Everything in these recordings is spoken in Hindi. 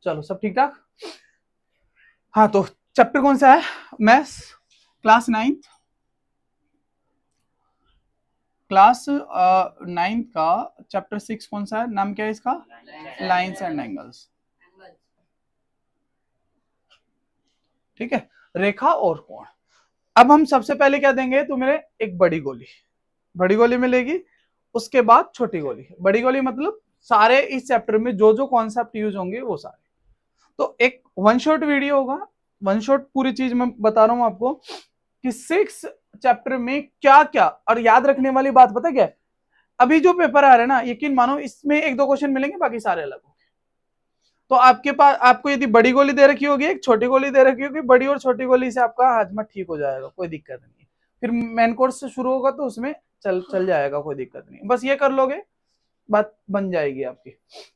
चलो सब ठीक ठाक। हाँ तो चैप्टर कौन सा है? Maths class ninth, class ninth का चैप्टर 6 कौन सा है? नाम क्या है इसका? Lines and angles. ठीक है, रेखा और कोण। अब हम सबसे पहले क्या देंगे तुम्हें? एक बड़ी गोली, बड़ी गोली मिलेगी, उसके बाद छोटी गोली। बड़ी गोली मतलब सारे इस चैप्टर में जो जो कॉन्सेप्ट यूज होंगे वो सारे। तो एक वन शॉट वीडियो होगा, वन शॉट पूरी चीज मैं बता रहा हूं आपको कि 6 चैप्टर में क्या क्या। और याद रखने वाली बात पता क्या है? अभी जो पेपर आ रहा है ना, यकीन मानो इसमें 1-2 क्वेश्चन मिलेंगे, बाकी सारे अलग होंगे। तो आपके पास, आपको यदि बड़ी गोली दे रखी होगी, एक छोटी गोली दे रखी होगी, बड़ी और छोटी गोली से आपका हाजमा ठीक हो जाएगा, कोई दिक्कत नहीं है। फिर मेन कोर्स से शुरू होगा तो उसमें चल जाएगा, कोई दिक्कत नहीं। बस ये कर लोगे, बात बन जाएगी आपकी।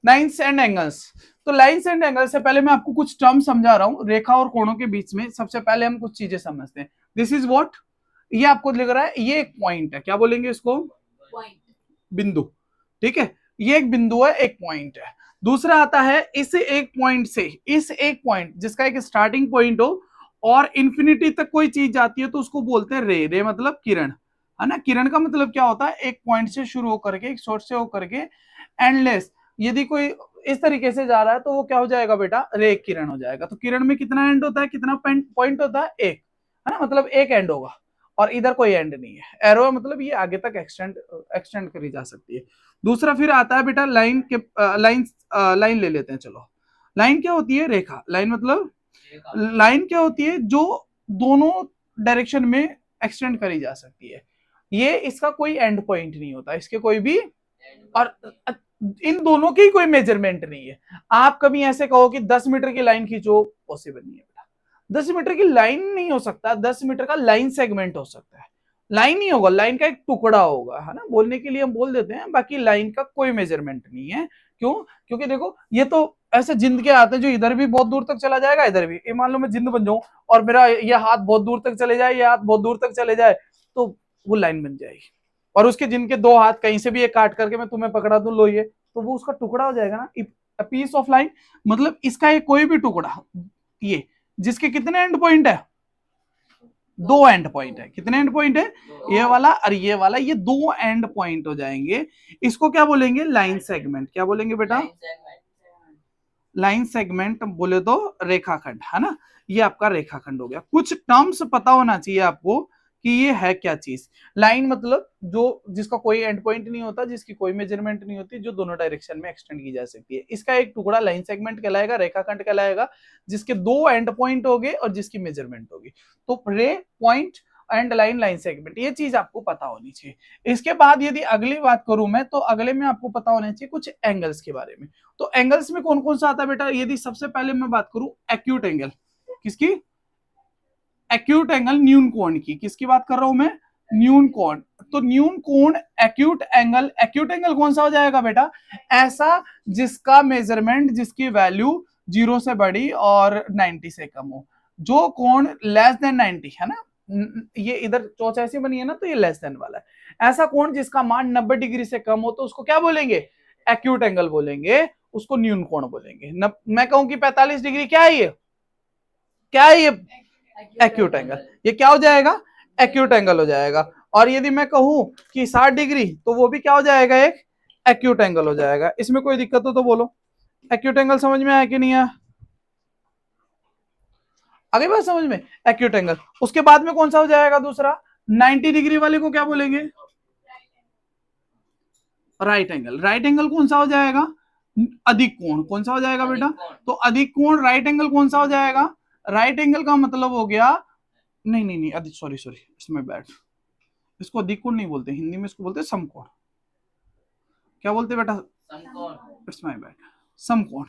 Lines and angles. तो लाइंस एंड एंगल्स से पहले मैं आपको कुछ टर्म समझा रहा हूं रेखा और कोणों के बीच में। सबसे पहले हम कुछ चीजें समझते हैं। दिस इज व्हाट, ये आपको लिख रहा है, ये एक पॉइंट है, क्या बोलेंगे इसको? बिंदु। ठीक है, ये एक बिंदु है, एक पॉइंट है। दूसरा आता है इस एक पॉइंट से, इस एक पॉइंट जिसका एक स्टार्टिंग पॉइंट हो और इंफिनिटी तक कोई चीज जाती है तो उसको बोलते हैं रे। रे मतलब किरण, है ना। किरण का मतलब क्या होता है? एक पॉइंट से शुरू होकर के, एक सोर्स से होकर के एंडलेस, यदि कोई इस तरीके से जा रहा है तो वो क्या हो जाएगा बेटा? रे किरण हो जाएगा। तो किरण में कितना एंड होता है, कितना पॉइंट होता है? एक, है ना, मतलब एक एंड होगा और इधर कोई एंड नहीं है। एरो मतलब ये आगे तक एक्सटेंड करी जा सकती है। दूसरा फिर आता है बेटा लाइन के, लाइन ले लेते हैं चलो। लाइन क्या होती है? रेखा। लाइन मतलब, लाइन क्या होती है? जो दोनों डायरेक्शन में एक्सटेंड करी जा सकती है। ये इसका कोई एंड पॉइंट नहीं होता, इसके कोई भी, और इन दोनों की कोई मेजरमेंट नहीं है। आप कभी ऐसे कहो कि 10 मीटर की लाइन खींचो, पॉसिबल नहीं है बेटा। 10 मीटर की लाइन नहीं हो सकता, 10 मीटर का लाइन सेगमेंट हो सकता है। लाइन नहीं होगा, लाइन का एक टुकड़ा होगा, है ना। बोलने के लिए हम बोल देते हैं, बाकी लाइन का कोई मेजरमेंट नहीं है। क्यों? क्योंकि देखो ये तो ऐसे जिंद के आते हैं जो इधर भी बहुत दूर तक चला जाएगा, इधर भी। ये मान लो मैं जिंद बन जाऊं और मेरा ये हाथ बहुत दूर तक चले जाए, ये हाथ बहुत दूर तक चले जाए, तो वो लाइन बन जाएगी। और उसके जिनके 2 हाथ कहीं से भी एक काट करके मैं तुम्हें पकड़ा दूं, लो ये, तो वो उसका टुकड़ा हो जाएगा ना। पीस ऑफ लाइन मतलब इसका एक कोई भी टुकड़ा, ये जिसके कितने एंड पॉइंट है? 2 एंड पॉइंट है। कितने एंड पॉइंट है? ये वाला और ये वाला, ये 2 एंड पॉइंट हो जाएंगे। इसको क्या बोलेंगे? Line segment. क्या बोलेंगे बेटा? लाइन सेगमेंट बोले तो रेखाखंड, है ना। ये आपका रेखाखंड हो गया। कुछ टर्म्स पता होना चाहिए आपको कि ये है क्या चीज। लाइन मतलब जो जिसका कोई एंड पॉइंट नहीं होता, जिसकी कोई मेजरमेंट नहीं होती, जो दोनों डायरेक्शन में एक्सटेंड की जा सकती है, इसका एक टुकड़ा लाइन सेगमेंट कहलाएगा, रेखाखंड कहलाएगा, जिसके 2 एंड पॉइंट होंगे और जिसकी मेजरमेंट होगी। तो रे, point and line, line segment, ये चीज आपको पता होनी चाहिए। इसके बाद यदि अगली बात करूं मैं, तो अगले में आपको पता होना चाहिए कुछ एंगल्स के बारे में। तो एंगल्स में कौन कौन सा आता है बेटा? यदि सबसे पहले मैं बात करूं एक्यूट एंगल, किसकी? एक्यूट एंगल न्यून कोण की। किसकी बात कर रहा हूं मैं? न्यून कोण। तो न्यून कोण एक्यूट एंगल, एक्यूट एंगल कौन सा हो जाएगा बेटा? ऐसा जिसका मेजरमेंट, जिसकी वैल्यू 0 से बड़ी और 90 से कम हो। जो कोण लेस देन 90 है ना, ये इधर चोच ऐसी बनी है ना, तो ये लेस देन वाला है। ऐसा कोण जिसका मान 90 डिग्री से कम हो तो उसको क्या बोलेंगे? एक्यूट एंगल बोलेंगे, उसको न्यून कोण बोलेंगे। मैं कहूं कि 45 डिग्री, क्या है ये? क्या है ये? Acute angle. ये क्या हो जाएगा? एक्यूट एंगल हो जाएगा। और यदि मैं कहूं कि 60 डिग्री, तो वो भी क्या हो जाएगा? एक एक्यूट एंगल हो जाएगा। इसमें कोई दिक्कत हो तो बोलो। एक्यूट एंगल समझ में आया कि नहीं आया? आगे बात समझ में? Acute angle. उसके बाद में कौन सा हो जाएगा दूसरा? 90 डिग्री वाले को क्या बोलेंगे? Right angle. राइट एंगल कौन सा हो जाएगा? अधिक कोण। कौन सा हो जाएगा बेटा? तो अधिक कोण राइट एंगल कौन सा हो जाएगा? राइट एंगल का मतलब हो गया, नहीं नहीं नहीं, अधिक, सॉरी सॉरी, इसमें बैठ, इसको अधिक कोण नहीं बोलते हिंदी में, इसको बोलते समकोण। क्या बोलते बेटा? इट्स माय बैड, समकोण।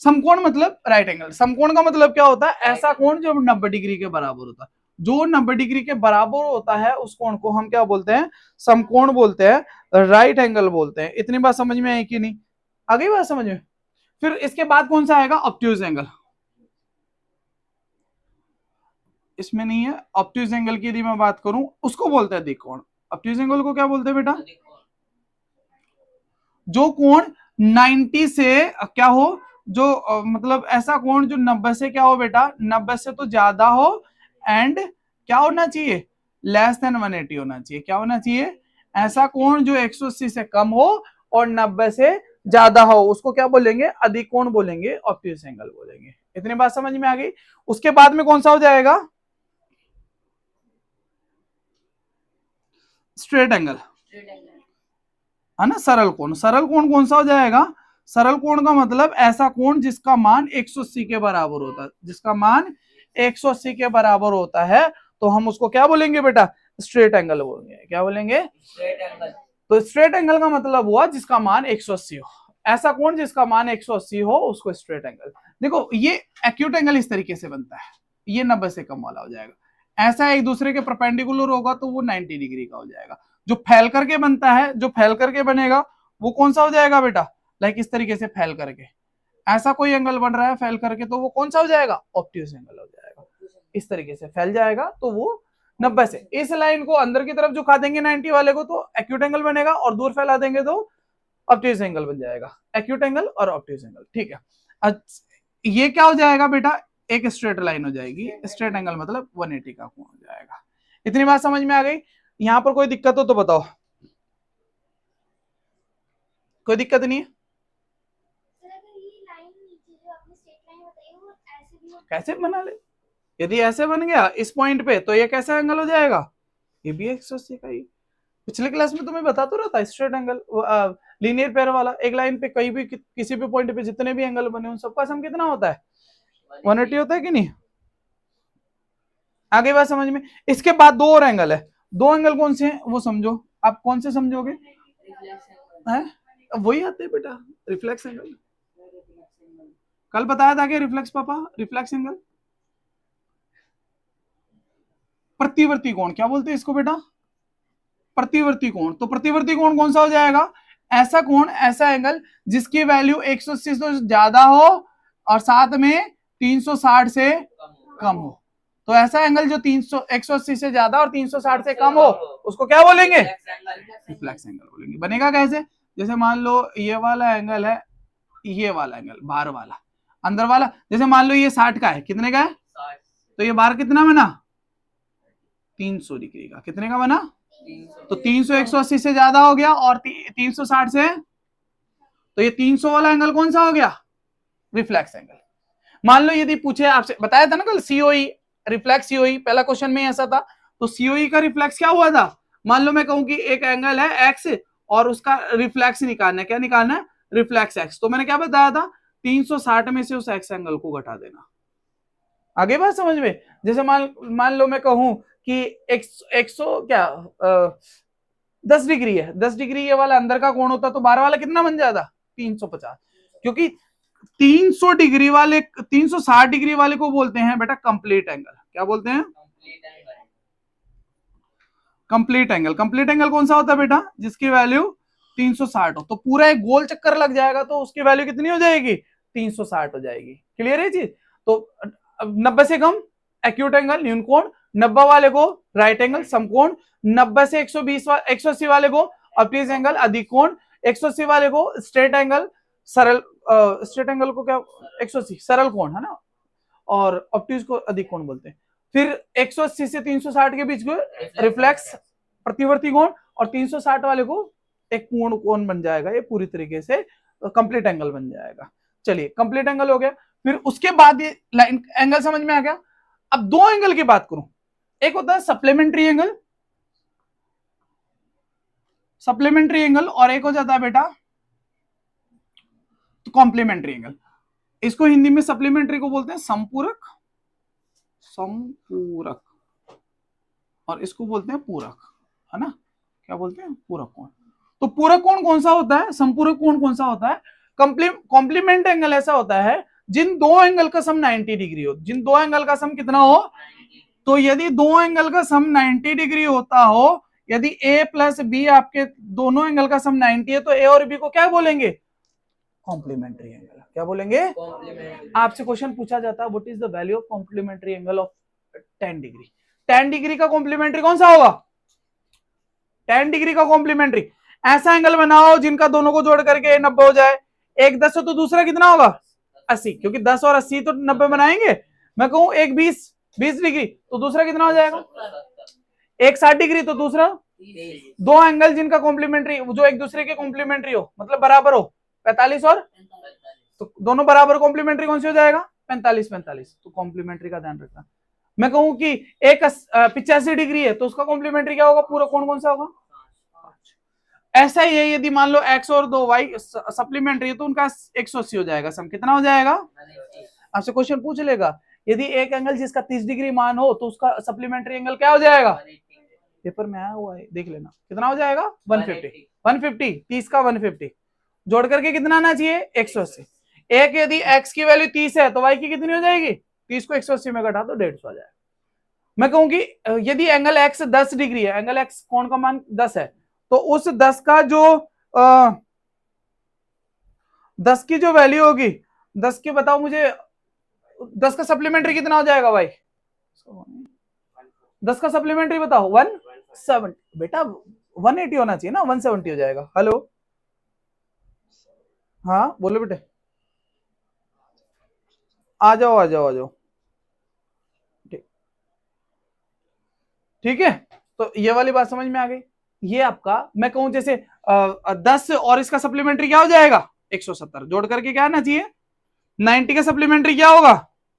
समकोण मतलब राइट एंगल। समकोण का मतलब क्या होता है? ऐसा कोण जो 90 डिग्री के बराबर होता है। जो 90 डिग्री के बराबर होता है उस कोण को हम क्या बोलते हैं? समकोण बोलते हैं, राइट एंगल बोलते हैं। इतनी बात समझ में आई कि नहीं? आ गई बात समझ में? फिर इसके बाद कौन सा आएगा? Obtuse angle. इसमें नहीं है। ऑब्ट्यूज एंगल की यदि मैं बात करूं, उसको बोलते हैं अधिक कोण। ऑब्ट्यूज एंगल को क्या बोलते हैं बेटा? जो कोण 90 से क्या हो, जो मतलब ऐसा कोण जो 90 से क्या हो बेटा, 90 से तो ज्यादा हो एंड क्या होना चाहिए, लेस देन 180 होना चाहिए। क्या होना चाहिए, ऐसा कोण जो 180 से कम हो और 90 से ज्यादा हो, उसको क्या बोलेंगे, अधिक कोण बोलेंगे, ऑब्ट्यूज एंगल बोलेंगे। इतनी बात समझ में आ गई। उसके बाद में कौन सा हो जाएगा, स्ट्रेट एंगल, है ना, सरल कोण। सरल कोण कौन सा हो जाएगा, सरल कोण का मतलब ऐसा कोण जिसका मान 180 के बराबर होता है, जिसका मान 180 के बराबर होता है, तो हम उसको क्या बोलेंगे बेटा, स्ट्रेट एंगल बोलेंगे। क्या बोलेंगे, स्ट्रेट एंगल। तो स्ट्रेट एंगल का मतलब हुआ जिसका मान 180 हो, ऐसा कोण जिसका मान 180 हो उसको स्ट्रेट एंगल। देखो ये एक्यूट एंगल इस तरीके से बनता है, ये 90 से कम वाला हो जाएगा। ऐसा एक दूसरे के परपेंडिकुलर होगा तो वो 90 डिग्री का हो जाएगा। जो फैल करके बनता है, जो फैल करके बनेगा वो कौन सा हो जाएगा बेटा, लाइक इस तरीके से फैल करके ऐसा कोई एंगल बन रहा है फैल करके, तो वो कौन सा हो जाएगा, ऑब्ट्यूज एंगल हो जाएगा। इस तरीके से फैल जाएगा तो वो 90 से, इस लाइन को अंदर की तरफ झुका देंगे 90 वाले को तो एक्यूट एंगल बनेगा, और दूर फैला देंगे तो ऑब्ट्यूज एंगल बन जाएगा। एक्यूट एंगल और ऑब्ट्यूज एंगल, ठीक है। ये क्या हो जाएगा बेटा, एक स्ट्रेट लाइन हो जाएगी, स्ट्रेट एंगल मतलब 180 का कोण हो जाएगा। इतनी बात समझ में आ गई। यहां पर कोई दिक्कत हो तो बताओ, कोई दिक्कत नहीं है, कैसे बना ले, यदि ऐसे बन गया इस पॉइंट पे तो ये कैसा एंगल हो जाएगा, ये भी 180 का ही। पिछले क्लास में तुम्हें बता तो रहा था, स्ट्रेट एंगल लीनियर पेयर वाला, एक लाइन पे कहीं भी किसी भी पॉइंट पे जितने भी एंगल बने उन सबका सम कितना होता है, 180 होता है कि नहीं। आगे बात समझ में। इसके बाद दो और एंगल है, दो एंगल कौन से हैं वो समझो, आप कौन से समझोगे, है वही आते बेटा, रिफ्लेक्स एंगल। कल बताया था कि रिफ्लेक्स पापा, रिफ्लेक्स एंगल, प्रतिवर्ती कोण क्या बोलते हैं इसको बेटा, प्रतिवर्ती कोण। तो प्रतिवर्ती कोण कौन सा हो जाएगा, ऐसा कोण, ऐसा एंगल जिसकी वैल्यू 180 से ज्यादा हो और साथ में 360 से कम हो। तो ऐसा एंगल जो 180 से ज्यादा और 360 से कम हो उसको क्या बोलेंगे, रिफ्लेक्स एंगल बोलेंगे। बनेगा कैसे, जैसे मान लो ये वाला एंगल है, ये वाला एंगल बाहर वाला, अंदर वाला, जैसे मान लो ये 60 का है, कितने का है, तो ये बाहर कितना बना, 300 डिग्री का। कितने का बना, तो 300 180 से ज्यादा हो गया और 360 से, तो ये 300 वाला एंगल कौन सा हो गया, रिफ्लेक्स एंगल। मान लो यदि पूछे आपसे, बताया था ना कल सीओई, रिफ्लेक्स सीओई, पहला क्वेश्चन में ऐसा था, तो सीओई का रिफ्लेक्स क्या हुआ था, मान लो मैं कहूं कि एक एंगल है एक्स और उसका रिफ्लेक्स निकालना है, क्या निकालना है, रिफ्लेक्स एक्स। तो मैंने क्या बताया था, 360 में से उस एक्स एंगल को घटा देना। आगे बात समझ में। जैसे मान लो मैं कहूं कि 100 क्या 10 डिग्री है, 10 डिग्री ये वाला अंदर का कोण होता तो बाहर वाला कितना बन जाता, 350। क्योंकि 300 डिग्री वाले, 360 डिग्री वाले को बोलते हैं बेटा कंप्लीट एंगल। क्या बोलते हैं, कंप्लीट एंगल। कंप्लीट एंगल कौन सा होता है बेटा, जिसकी वैल्यू 360 हो, तो पूरा एक गोल चक्कर लग जाएगा तो उसकी वैल्यू कितनी हो जाएगी, 360 हो जाएगी। क्लियर है चीज। तो 90 से कम एक्यूट एंगल न्यून कोण, 90 वाले को राइट एंगल समकोण, 90 से 120 180 वाले को ऑब्ट्यूज एंगल अधिक कोण, 180 वाले को स्ट्रेट एंगल सरल, स्ट्रेट एंगल को क्या 180 सरल कोण है ना, और ऑब्ट्यूज को अधिक कोण बोलते हैं। फिर 180 से 360 के बीच को रिफ्लेक्स प्रतिवर्ती कोण, और 360 वाले को एक पूर्ण कोण बन जाएगा, ये पूरी तरीके से कंप्लीट एंगल बन जाएगा। चलिए कंप्लीट एंगल हो गया। फिर उसके बाद ये लाइन एंगल समझ में आ गया। अब दो एंगल की बात करूं, एक होता है सप्लीमेंट्री एंगल, सप्लीमेंट्री एंगल, और एक हो जाता है बेटा तो कॉम्प्लीमेंट्री एंगल। इसको हिंदी में सप्लीमेंट्री को बोलते हैं संपूरक, संपूरक, और इसको बोलते हैं पूरक, है ना, क्या बोलते हैं, पूरक कोण। तो पूरक कोण कौन सा होता है, संपूरक कोण कौन सा होता है, कॉम्प्लीमेंट एंगल ऐसा होता है जिन दो एंगल का सम 90 डिग्री हो, जिन दो एंगल का सम कितना हो, तो यदि दो एंगल का सम 90 डिग्री होता हो, यदि ए प्लस बी आपके दोनों एंगल का सम 90 है, तो ए और बी को क्या बोलेंगे, कॉम्प्लीमेंट्री एंगल। क्या बोलेंगे, आपसे क्वेश्चन पूछा जाता है what is the value of complementary angle of 10 degree. 10 degree का कॉम्प्लीमेंट्री कौन सा होगा, 10 डिग्री का कॉम्प्लीमेंट्री ऐसा एंगल बनाओ जिनका दोनों को जोड़ करके 90 हो जाए। एक 10 हो तो दूसरा कितना होगा, 80, क्योंकि 10 और 80 तो 90 बनाएंगे। मैं कहूं एक 20 डिग्री तो दूसरा कितना हो जाएगा, एक 60 डिग्री तो दूसरा, दो एंगल जिनका कॉम्प्लीमेंट्री, जो एक दूसरे के कॉम्प्लीमेंट्री हो, मतलब बराबर हो, 45 और, तो दोनों बराबर कॉम्प्लीमेंट्री कौन सी हो जाएगा, 45 45, तो कॉम्प्लीमेंट्री का ध्यान रखना। मैं कहूं कि एक 85 डिग्री है तो उसका कॉम्प्लीमेंट्री क्या होगा, पूरा कोण कौन सा होगा, ऐसा ही है यदि मान लो x और 2y सप्लीमेंट्री है तो उनका 180 हो जाएगा, सम कितना हो जाएगा, आपसे क्वेश्चन पूछ लेगा यदि एक एंगल जिसका 30 डिग्री मान हो तो उसका सप्लीमेंट्री एंगल क्या हो जाएगा, पेपर में आया हुआ है देख लेना, कितना हो जाएगा 150, 150 30 का 150 जोड़ करके कितना आना चाहिए 180। एक यदि x की वैल्यू 30 है तो y की कितनी हो जाएगी, 30 को 180 में घटा तो 150 आ जाएगा। मैं कहूंगी यदि एंगल x 10 डिग्री है, एंगल x कोण का मान 10 है, तो उस 10 का जो 10 की जो वैल्यू होगी, 10 की बताओ मुझे, 10 का सप्लीमेंट्री कितना हो जाएगा भाई, 10 का सप्लीमेंट्री बताओ 170, बेटा 180 होना चाहिए ना, 170 हो जाएगा। हेलो हाँ बोलो बेटे, आ जाओ आ जाओ आ जाओ, ठीक है, तो ये वाली बात समझ में आ गई। ये आपका मैं कहूं जैसे 10 और इसका सप्लीमेंट्री क्या हो जाएगा 170, जोड़ करके क्या आना चाहिए 90 का सप्लीमेंट्री क्या होगा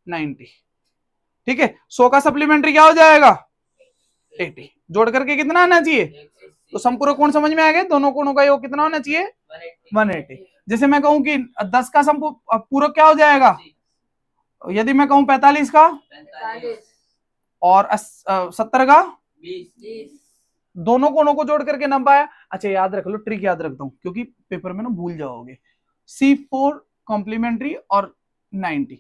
90, ठीक है, 100 का सप्लीमेंट्री क्या हो जाएगा 80, जोड़ करके कितना आना चाहिए, तो संपूरक कोण समझ में आ गया, दोनों कोणों का योग कितना होना चाहिए 180। जैसे मैं कहूं कि 10 का संपूरक क्या हो जाएगा, यदि मैं कहूं 45 का और 70 का, दोनों कोणों को जोड़ करके नंबर आया। अच्छा याद रख लो, ट्रिक याद रखता हूं क्योंकि पेपर में ना भूल जाओगे, C4 कॉम्प्लीमेंट्री और 90,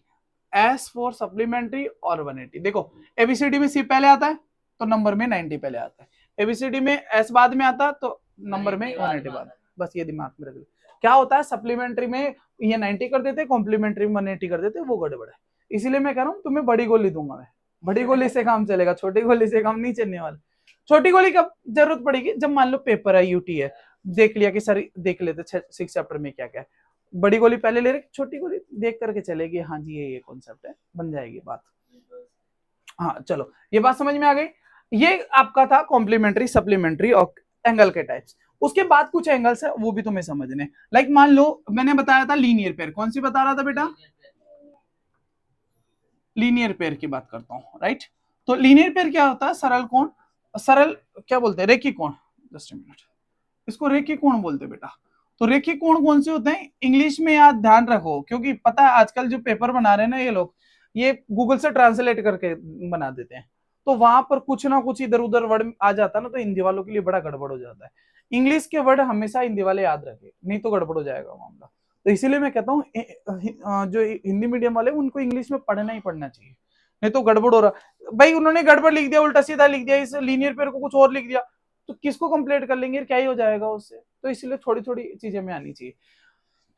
S4 सप्लीमेंट्री और 180। देखो एबीसीडी में C पहले आता है तो नंबर में 90 पहले आता है, एबीसीडी में S बाद में आता है तो नंबर में 180 बाद, बस ये दिमाग में रख लो। क्या होता है सप्लीमेंट्री में ये 90 कर देते, कॉम्प्लीमेंट्री में 180 कर देते, वो गड़बड़ है। इसीलिए मैं कह रहा हूँ तुम्हें बड़ी गोली दूंगा मैं, बड़ी गोली से काम चलेगा, छोटी गोली से काम नहीं चलने वाला। छोटी गोली कब जरूरत पड़ेगी, जब मान लो पेपर है यूटी है, देख लिया कि सर देख लेते 6 चैप्टर में क्या क्या है, बड़ी गोली पहले ले रहे, छोटी गोली देख करके चलेगी, हाँ जी ये कॉन्सेप्ट है, बन जाएगी बात। हाँ चलो ये बात समझ में आ गई। ये आपका था कॉम्प्लीमेंट्री सप्लीमेंट्री और एंगल के टाइप्स। उसके बाद कुछ एंगल्स है वो भी तुम्हें समझने, लाइक मान लो मैंने बताया था लीनियर पेयर, कौन सी बता रहा था बेटा, लीनियर पेयर की बात करता हूं, राइट। तो लीनियर पेयर क्या होता है, सरल कोण, सरल क्या बोलते हैं रेखी कोण, जस्ट अ मिनट, इसको रेखी कोण बोलते हैं बेटा। तो रेखी कोण कौन से होते हैं इंग्लिश में, याद ध्यान रखो, क्योंकि पता है आजकल जो पेपर बना रहे हैं ना ये लोग, ये गूगल से ट्रांसलेट करके बना देते हैं, तो वहां पर कुछ ना कुछ इधर उधर वर्ड आ जाता है ना, तो हिंदी वालों के लिए बड़ा गड़बड़ हो जाता है। इंग्लिश के वर्ड हमेशा हिंदी वाले याद रखे, नहीं तो गड़बड़ हो जाएगा मामला। तो इसीलिए मैं कहता हूँ जो हिंदी मीडियम वाले उनको इंग्लिश में पढ़ना ही पढ़ना चाहिए, नहीं तो गड़बड़ हो रहा। भाई उन्होंने गड़बड़ लिख दिया, उल्टा सीधा लिख दिया, इस लीनियर पेयर को कुछ और लिख दिया, तो किसको कंप्लीट कर लेंगे, क्या ही हो जाएगा उससे। तो इसलिए थोड़ी थोड़ी चीजें में आनी चाहिए।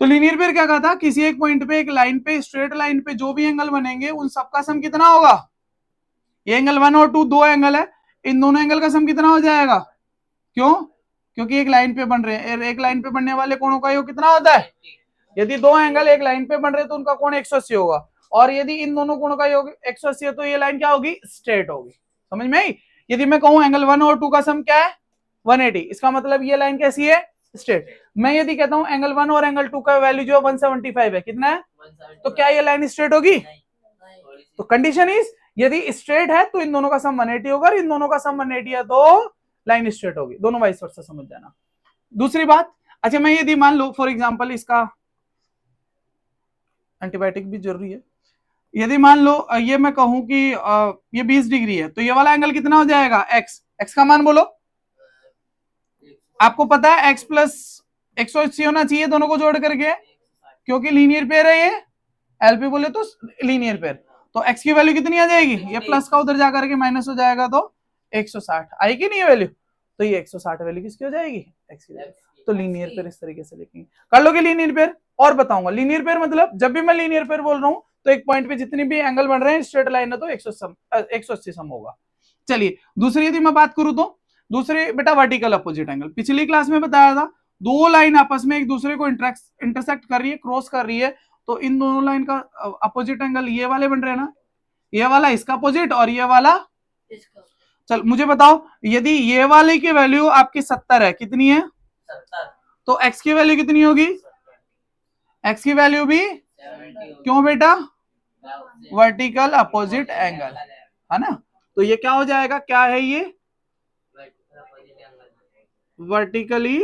तो लीनियर पेयर क्या कहा था, किसी एक पॉइंट पे एक लाइन पे स्ट्रेट लाइन पे जो भी एंगल बनेंगे उन सबका सम कितना होगा, ये एंगल 1 और 2 दो एंगल है, इन दोनों एंगल का सम कितना हो जाएगा, क्यों, क्योंकि एक लाइन पे बन रहे हैं, एक लाइन पे बनने वाले कोणों का योग कितना होता है, यदि दो एंगल एक लाइन पे बन रहे तो उनका कोण 180 होगा, और यदि इन दोनों कोणों का योग 180 है तो ये लाइन क्या होगी, स्ट्रेट होगी। समझ में आई। यदि मैं कहूं एंगल 1 और 2 का सम क्या है 180, इसका मतलब ये लाइन कैसी है, स्ट्रेट। मैं यदि कहता हूं एंगल 1 और एंगल 2 का वैल्यू जो 175 है, कितना है, तो क्या ये लाइन स्ट्रेट होगी, तो कंडीशन इज यदि स्ट्रेट है तो इन दोनों का सम 180 होगा, और इन दोनों का सम 180 है तो लाइन स्ट्रेट होगी, दोनों वाइस वर्सा, समझ जाना। दूसरी बात, अच्छा मैं यदि मान लो फॉर एग्जांपल इसका एंटीबायोटिक भी जरूरी है, यदि मान लो ये मैं कहूं कि ये 20 डिग्री है तो ये वाला एंगल कितना हो जाएगा x, x का मान बोलो, आपको पता है x प्लस 180 होना चाहिए दोनों को जोड़ करके, क्योंकि लीनियर पेयर है ये, एलपी बोले तो लीनियर पेयर, तो x की वैल्यू कितनी आ जाएगी, ये प्लस का उधर जाकर के माइनस हो जाएगा तो 160 आएगी नहीं वैल्यू, तो ये 160 वैल्यू किसकी हो जाएगी, x की वैल्यू। तो लीनियर पेयर इस तरीके से लिखेंगे, कर लोगे लीनियर पेयर। और बताऊंगा लीनियर पेयर मतलब जब भी मैं लीनियर पेयर बोल रहा हूं तो एक पॉइंट पे जितनी भी एंगल बन रहे हैं स्ट्रेट लाइन है तो 180 सम होगा। चलिए दूसरी यदि मैं बात करूं तो दूसरे बेटा वर्टिकल अपोजिट एंगल, पिछली क्लास में बताया था दो लाइन आपस में एक दूसरे को इंटरसेक्ट कर रही है, क्रॉस कर रही है, तो इन दोनों लाइन का अपोजिट एंगल ये वाले बन रहे हैं ना, ये वाला इसका अपोजिट और ये वाला इसका। चल मुझे बताओ, यदि ये वाले की वैल्यू आपकी 70 है, कितनी है 70, तो x की वैल्यू कितनी होगी, x की वैल्यू भी 70। क्यों बेटा, वर्टिकल अपोजिट एंगल है ना। तो ये क्या हो जाएगा, क्या है ये, वर्टिकली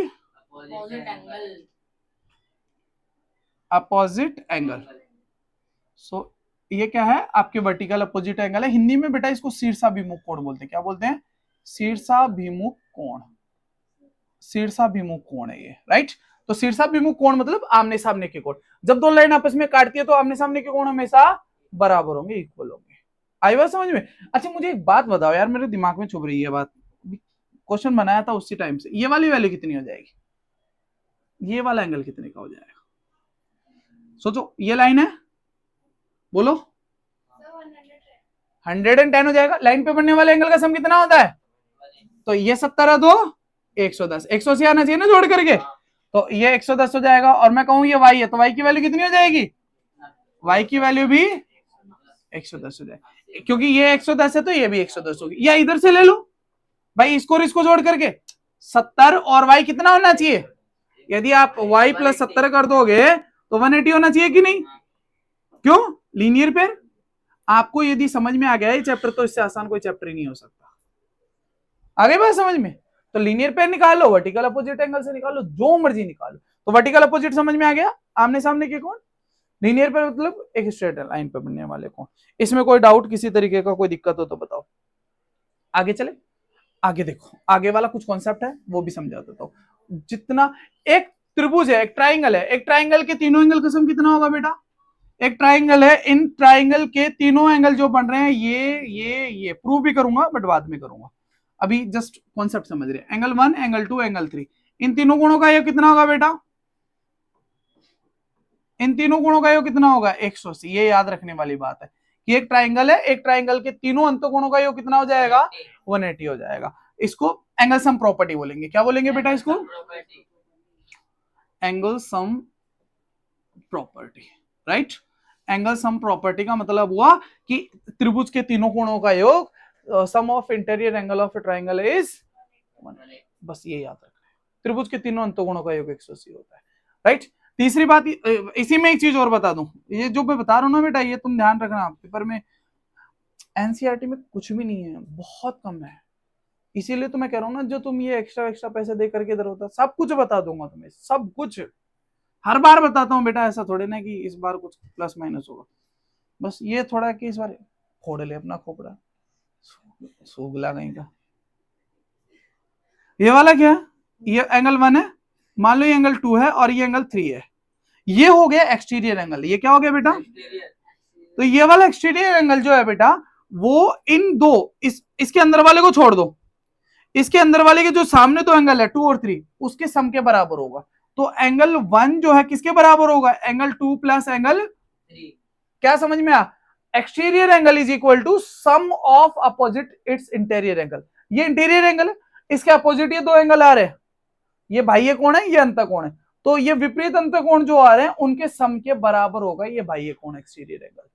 अपोजिट एंगल। सो ये क्या है, आपके वर्टिकल अपोजिट एंगल है। हिंदी में बेटा इसको शीर्षाभिमुख कोण बोलते हैं। क्या बोलते हैं, शीर्षाभिमुख कोण, शीर्षाभिमुख कोण है ये, राइट। तो शीर्षाभिमुख कोण मतलब आमने सामने के कोण। जब दो लाइन आपस में काटती है तो आमने सामने के कोण हमेशा बराबर होंगे, इक्वल होंगे। आई बात समझ में। अच्छा मुझे एक बात बताओ यार, मेरे दिमाग में चुभ रही है बात, क्वेश्चन बनाया था उसी टाइम से, ये वाली वैल्यू कितनी हो जाएगी, ये वाला एंगल कितने का हो जाएगा, सोचो। ये लाइन है, बोलो 110 हो जाएगा। लाइन पे बनने वाले एंगल का सम कितना होता है, तो ये 70 है तो 110, 180 आना चाहिए ना जोड़ करके, तो ये 110 हो जाएगा। और मैं कहूं ये y है तो y की वैल्यू कितनी हो जाएगी, y की वैल्यू भी 110 हो जाएगी, क्योंकि ये 110 है तो ये भी 110 होगी। या इधर से ले लो भाई, इसको और इसको जोड़ करके 70 और y कितना होना चाहिए, यदि आप y प्लस 70 कर दोगे तो 180 होना चाहिए कि नहीं, क्यों, लीनियर पेयर। आपको यदि समझ में आ गया ये चैप्टर तो इससे आसान कोई चैप्टर ही नहीं हो सकता। आगे बात समझ में, तो लीनियर पेयर निकालो, वर्टिकल अपोजिट एंगल से निकालो, जो मर्जी निकालो। तो वर्टिकल अपोजिट समझ में आ गया, आमने सामने के कोण। लीनियर पेयर मतलब एक स्ट्रेट लाइन पे बनने वाले कोण। इसमें कोई डाउट, किसी तरीके का कोई दिक्कत हो तो बताओ। आगे चले, आगे देखो, आगे वाला कुछ कॉन्सेप्ट है वो भी समझा देता हूं। जितना एक त्रिभुज है, एक ट्राइंगल है, एक ट्राइंगल के तीनों एंगल का सम कितना होगा बेटा, एक ट्राइंगल है, इन ट्राइंगल के तीनों एंगल जो बन रहे हैं ये प्रूव भी करूंगा बट बाद में करूंगा, अभी जस्ट कॉन्सेप्ट समझ रहे हैं। एंगल 1, एंगल 2, एंगल 3, इन तीनों कोणों का योग कितना होगा बेटा, इन तीनों कोणों का योग कितना होगा 180। ये याद रखने वाली बात है कि एक ट्राइंगल है, एक ट्राइंगल के तीनों अंत कोणों का योग कितना हो जाएगा 180 हो जाएगा। इसको एंगल सम प्रॉपर्टी बोलेंगे। क्या बोलेंगे बेटा इसको, angle sum property, right. Angle sum property का मतलब हुआ कि त्रिभुज के तीनों कोणों का योग, sum of interior angle of a triangle is 180। बस ये याद रखना है, त्रिभुज के तीनों अंतकोणों का योग 180 होता है, राइट। तीसरी बात, इसी में एक चीज और बता दूं, ये जो मैं बता रहा हूं ना बेटा, ये तुम ध्यान रखना, पेपर में एनसीईआरटी में कुछ भी नहीं है, बहुत कम है। इसीलिए तो मैं कह रहा हूँ ना, जो तुम ये एक्स्ट्रा पैसे दे करके इधर होता, सब कुछ बता दूंगा तुम्हें, सब कुछ हर बार बताता हूँ बेटा। ऐसा थोड़े ना कि इस बार कुछ प्लस माइनस होगा, बस ये थोड़ा कि इस बार फोड़ ले अपना खोपड़ा, सूगला कहीं का। ये वाला क्या, ये एंगल 1 है, मान लो ये एंगल 2 है और ये एंगल 3 है, ये हो गया एक्सटीरियर एंगल। ये क्या हो गया बेटा, तो ये वाला एक्सटीरियर एंगल जो है बेटा, वो इन दो, इसके अंदर वाले को छोड़ दो, इसके अंदर वाले के जो सामने दो एंगल है 2 और 3, उसके सम के बराबर होगा। तो एंगल 1 जो है किसके बराबर होगा, एंगल 2 प्लस एंगल 3। क्या समझ में आ, exterior angle is equal to sum of opposite its interior angle. ये इंटीरियर एंगल है, इसके अपोजिट ये दो एंगल आ रहे हैं, ये बाह्य कोण है, ये अंतःकोण है, तो ये विपरीत अंतःकोण जो आ रहे हैं उनके सम के बराबर होगा ये बाह्य कोण, एक्सटीरियर एंगल।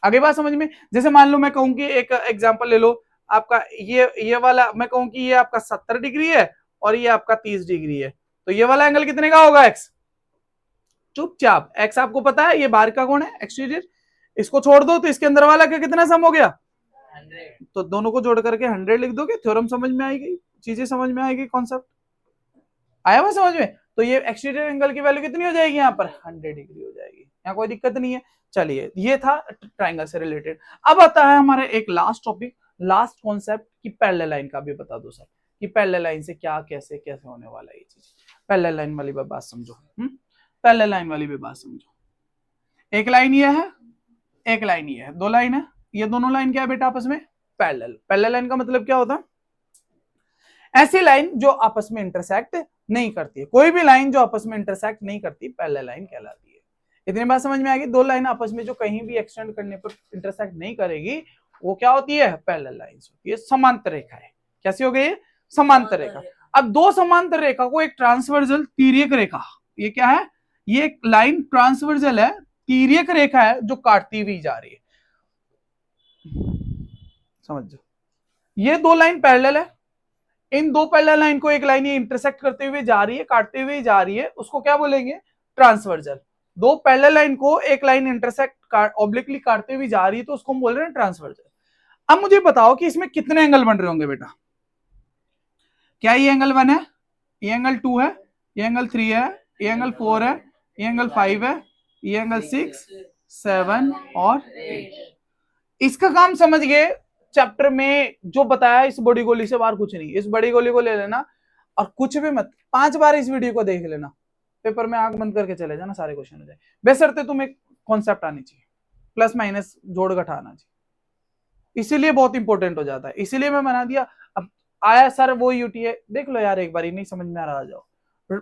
आगे बात समझ में। जैसे मान लो मैं कहूं कि एक एग्जांपल ले लो आपका, ये वाला मैं कहूं कि ये आपका 70 डिग्री है और ये आपका 30 डिग्री है, तो ये वाला एंगल कितने का होगा x, चुपचाप x आपको पता है, ये बाहर का कोण है एक्सटीरियर, इसको छोड़ दो तो इसके अंदर वाला का कितना सम हो गया 100। तो दोनों को जोड़ करके 100 लिख दोगे, थ्योरम समझ में आएगी, चीजें समझ में आएगी, कॉन्सेप्ट आया हुआ समझ में। तो ये एक्सटीरियर एंगल की वैल्यू कितनी हो जाएगी यहाँ पर 100 डिग्री हो जाएगी, यहाँ कोई दिक्कत नहीं है। चलिए ये था ट्राइंगल से रिलेटेड। अब आता है हमारे एक लास्ट टॉपिक, लास्ट कॉन्सेप्ट की पैरेलल लाइन का भी बता दो सर, कि पैरेलल लाइन से क्या कैसे कैसे होने वाला है ये चीज। पैरेलल लाइन वाली बात समझो, पैरेलल लाइन वाली भी बात समझो। एक लाइन ये है, एक लाइन ये है, दो लाइन है, ये दोनों लाइन क्या है बेटा आपस में पैरेलल। पैरेलल लाइन का मतलब क्या होता है, ऐसी लाइन जो आपस में इंटरसेक्ट नहीं करती है, कोई भी लाइन जो आपस में इंटरसेक्ट नहीं करती पैरेलल लाइन कहलाती है। इतनी बात समझ में आएगी, दो लाइन आपस में जो कहीं भी एक्सटेंड करने पर इंटरसेक्ट नहीं करेगी वो क्या होती है पैरेलल लाइंस होती है, समांतर रेखा है। कैसी हो गई, समांतर रेखा। अब दो समांतर रेखा को एक ट्रांसवर्जल तिर्यक रेखा, ये क्या है, ये एक लाइन ट्रांसवर्जल है तिर्यक रेखा है जो काटती हुई जा रही है, समझ जाओ। ये दो लाइन पैरेलल है, इन दो पैरेलल लाइन को एक लाइन ये इंटरसेक्ट करते हुए जा रही है, काटते हुए जा रही है, उसको क्या बोलेंगे? ट्रांसवर्जल। दो पैरेलल लाइन को एक लाइन इंटरसेक्ट ऑब्लिकली काटते हुए जा रही है तो उसको हम बोल रहे हैं ट्रांसवर्जल। अब मुझे बताओ कि इसमें कितने एंगल बन रहे होंगे बेटा? क्या ये एंगल 1 है, ये एंगल 2 है, ये एंगल 3 है, ये एंगल 4 है, ये एंगल 5 है, ये एंगल 6, 7 और 8। इसका काम समझ गए। चैप्टर में जो बताया इस बड़ी गोली से बाहर कुछ नहीं, इस बड़ी गोली को ले लेना और कुछ भी मत, 5 बार इस वीडियो को देख लेना, पेपर में आंख बंद करके चले जाना, सारे क्वेश्चन हो जाए। बेशर्ते तुम्हें कॉन्सेप्ट आनी चाहिए, प्लस माइनस जोड़ घटा आना चाहिए, इसीलिए बहुत इंपॉर्टेंट हो जाता है, इसीलिए मैं बना दिया। अब आया सर वो यूटीए देख लो यार एक बार, नहीं समझ में आ रहा, आ जाओ।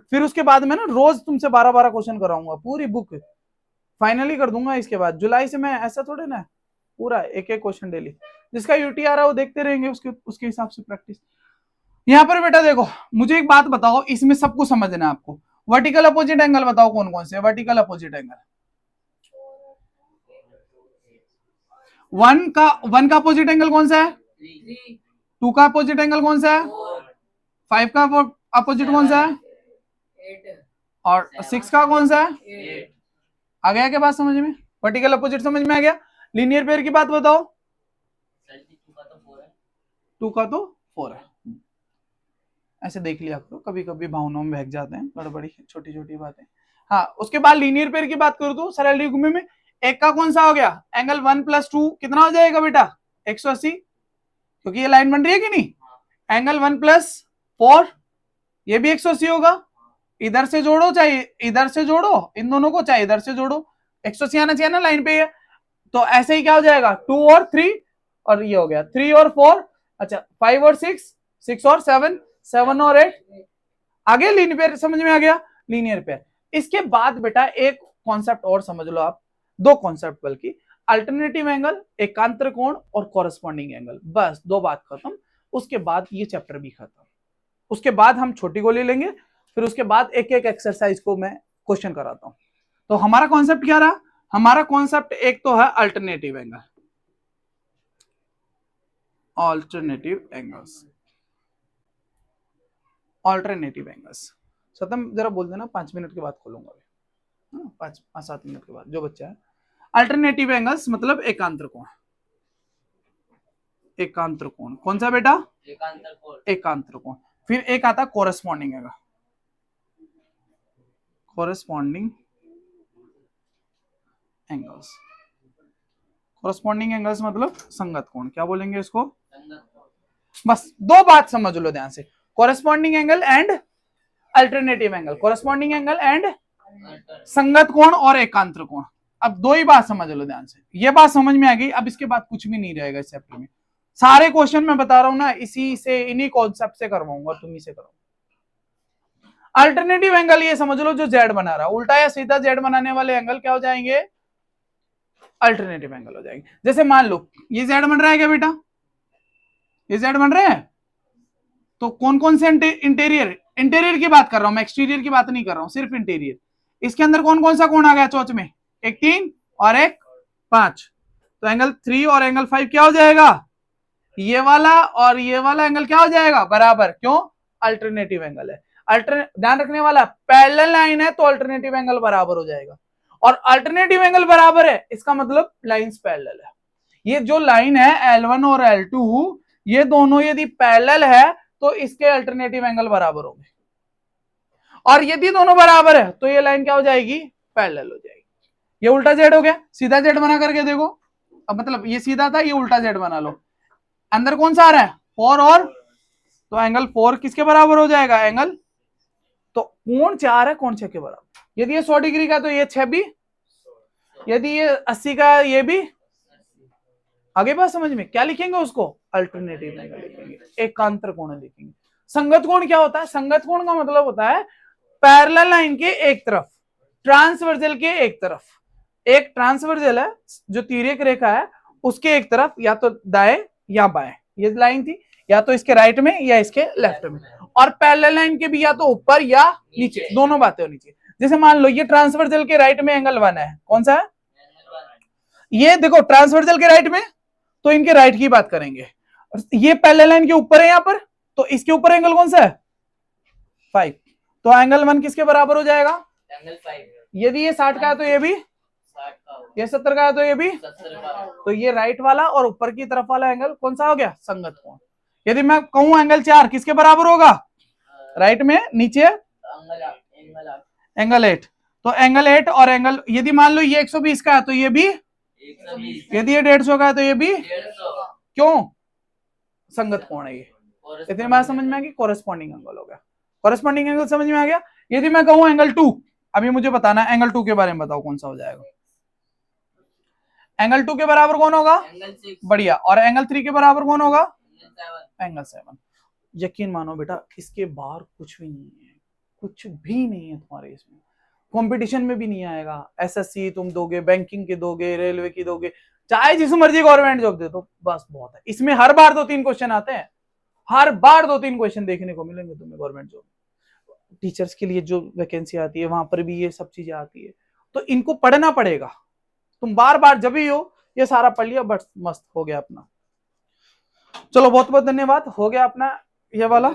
फिर उसके बाद में ना रोज तुमसे 12-12 क्वेश्चन कराऊंगा, पूरी बुक फाइनली कर दूंगा। इसके बाद जुलाई से मैं ऐसा थोड़े ना, पूरा एक एक क्वेश्चन डेली, जिसका यूटी आ रहा है वो देखते रहेंगे, उसके हिसाब से प्रैक्टिस। यहाँ पर बेटा देखो, मुझे एक बात बताओ, इसमें सब कुछ समझना है आपको। वर्टिकल अपोजिट एंगल बताओ कौन कौन से वर्टिकल अपोजिट एंगल? वन का अपोजिट एंगल कौन सा है? 2 का अपोजिट एंगल कौन सा है? 5 का अपोजिट कौन सा है? 8। और 6 का कौन सा है? 8। आ गया क्या बात समझ में? वर्टिकल अपोजिट समझ में आ गया। लीनियर पेयर की बात बताओ। 2 का तो 4 है। ऐसे देख लिया करो, कभी कभी भावनाओं में बहक जाते हैं, गड़बड़ी छोटी छोटी बातें। हाँ, उसके बाद लीनियर पेयर की बात करूँ तो सरल युग्म में एक का कौन सा हो गया? एंगल 1 + 2 कितना हो जाएगा बेटा? 180, क्योंकि ये लाइन बन रही है कि नहीं। एंगल 1 + 4 ये भी 180 होगा। इधर से जोड़ो चाहे इधर से जोड़ो, इन दोनों को चाहे इधर से जोड़ो, 180 आना चाहिए ना लाइन पे। तो ऐसे ही क्या हो जाएगा? 2 और 3, और ये हो गया 3 और 4, अच्छा 5 और 6, 6 और 7, 7 और 8। आगे लीनियर पेयर समझ में आ गया, लीनियर पेयर। इसके बाद बेटा एक कॉन्सेप्ट और समझ लो आप, दो कॉन्सेप्ट बल्कि, अल्टरनेटिव एंगल, एकांतर कोण और कॉरेस्पॉन्डिंग एंगल, बस 2 बात खत्म। उसके बाद ये चैप्टर भी खत्म। उसके बाद हम छोटी गोली लेंगे, फिर उसके बाद एक एक एक्सरसाइज को मैं क्वेश्चन कराता हूं। तो हमारा कॉन्सेप्ट क्या रहा? हमारा कॉन्सेप्ट एक तो है alternative angle, alternative angles, alternative angles. सतम जरा बोल देना, 5 मिनट के बाद खोलूंगा, 5-7 मिनट के बाद जो बच्चा है। अल्टरनेटिव एंगल्स मतलब एकांतर कोण। एकांतर कोण कौन सा बेटा? एकांतर कोण। फिर एक आता corresponding angle, corresponding angles. Corresponding angles मतलब संगत कोण, क्या बोलेंगे इसको? बस 2 बात समझ लो ध्यान से, corresponding angle and alternative angle, corresponding angle and संगत कोण और एकांतर कोण। अब 2 ही बात समझ लो ध्यान से, ये बात समझ में आ गई। अब इसके बाद कुछ भी नहीं रहेगा इस चैप्टर में, सारे क्वेश्चन मैं बता रहा हूं ना, इसी से इन्हीं कॉन्सेप्ट से करवाऊंगा, तुम ही से करो। अल्टरनेटिव एंगल ये समझ लो जो जेड बना रहा, उल्टा या सीधा जेड बनाने वाले एंगल क्या हो जाएंगे? अल्टरनेटिव एंगल हो जाएंगे। जैसे मान लो ये जेड बन रहा है क्या बेटा? ये जेड बन रहे हैं, तो कौन कौन से इंटीरियर की बात कर रहा हूं मैं, एक्सटीरियर की बात नहीं कर रहा हूं, सिर्फ इंटीरियर। इसके अंदर कौन कौन सा कोण आ गया चोच में? एक 3 और एक 5, तो एंगल 3 और एंगल 5 क्या हो जाएगा? ये वाला और ये वाला एंगल क्या हो जाएगा? बराबर। क्यों? अल्टरनेटिव एंगल है। ध्यान रखने वाला, पैरेलल लाइन है तो अल्टरनेटिव एंगल बराबर हो जाएगा, और अल्टरनेटिव एंगल बराबर है इसका मतलब लाइंस पैरेलल है। ये जो लाइन है L1 और L2, ये दोनों यदि पैरेलल है तो इसके अल्टरनेटिव एंगल बराबर होंगे, और यदि दोनों बराबर है तो ये लाइन क्या हो जाएगी? पैरेलल हो जाएगी। ये उल्टा जेड हो गया, सीधा जेड बना करके देखो। अब मतलब ये सीधा था, ये उल्टा जेड बना लो। अंदर कौन सा आ रहा है? 4 और, तो एंगल 4 किसके बराबर हो जाएगा? एंगल, तो कोण 4 है, कोण 6 के बराबर। यदि ये 100 डिग्री का तो ये 6 भी, यदि ये 80 का ये भी। आगे बात समझ में? क्या लिखेंगे उसको? अल्टरनेटिव एंगल लिखेंगे, एकांतर कोण लिखेंगे। संगत कोण क्या होता है? संगत कोण का मतलब होता है पैरेलल लाइन के एक तरफ, ट्रांसवर्जल के एक तरफ। एक ट्रांसवर्जल है जो तिर्यक रेखा है, उसके एक तरफ या तो दाएं या बाएं, ये लाइन थी, या तो इसके राइट में या इसके लेफ्ट में, और पैरेलल लाइन के भी या तो ऊपर या नीचे, दोनों बातें होनी चाहिए। जैसे मान लो ये ट्रांसवर्जल के राइट में एंगल 1 है, कौन सा है? ये देखो ट्रांसवर्सल के राइट में, तो इनके राइट की बात करेंगे। ये पहले लाइन के ऊपर है यहां पर, तो इसके ऊपर एंगल कौन सा है 5, तो एंगल 1 किसके बराबर हो जाएगा एंगल 5। यदि ये 60 का है तो ये भी 60 का हो, ये 70 का है तो ये भी 70 का। तो ये राइट वाला और ऊपर की तरफ वाला एंगल कौन सा हो गया संगत कोण। यदि मैं कहूं एंगल 4 किसके बराबर होगा राइट में नीचे एंगल 8, तो एंगल 8 और एंगल यदि मान लो ये 120 का है तो ये भी 120, यदि ये 150 का है तो ये भी 150, क्यों संगत कोण है ये। इतनी बात समझ में आ गई, कोरेस्पॉन्डिंग एंगल हो गया। कोरेस्पॉन्डिंग एंगल समझ में आ गया। यदि मैं कहूं एंगल 2, अभी मुझे बताना है एंगल 2 के बारे में बताओ कौन सा हो जाएगा। एंगल 2 के बराबर कौन होगा एंगल 6, बढ़िया, और एंगल 3 के बराबर कौन होगा एंगल 7। एंगल 7। यकीन मानो बेटा इसके बाहर कुछ भी नहीं है, कुछ भी नहीं है तुम्हारे इसमें, कंपटीशन में भी नहीं आएगा। एसएससी तुम दोगे, बैंकिंग की दोगे, रेलवे की दोगे, चाहे जिस मर्जी गवर्नमेंट जॉब दे दो, बस बहुत है। इसमें हर बार 2-3 क्वेश्चन आते हैं, हर बार 2-3 क्वेश्चन देखने को मिलेंगे तुम्हें गवर्नमेंट जॉब। टीचर्स के लिए जो वैकेंसी आती है वहां पर भी ये सब चीजें आती है, तो इनको पढ़ना पड़ेगा। तुम बार बार जब भी हो ये सारा पढ़ लिया, बस मस्त हो गया अपना। चलो बहुत बहुत धन्यवाद, हो गया अपना ये वाला।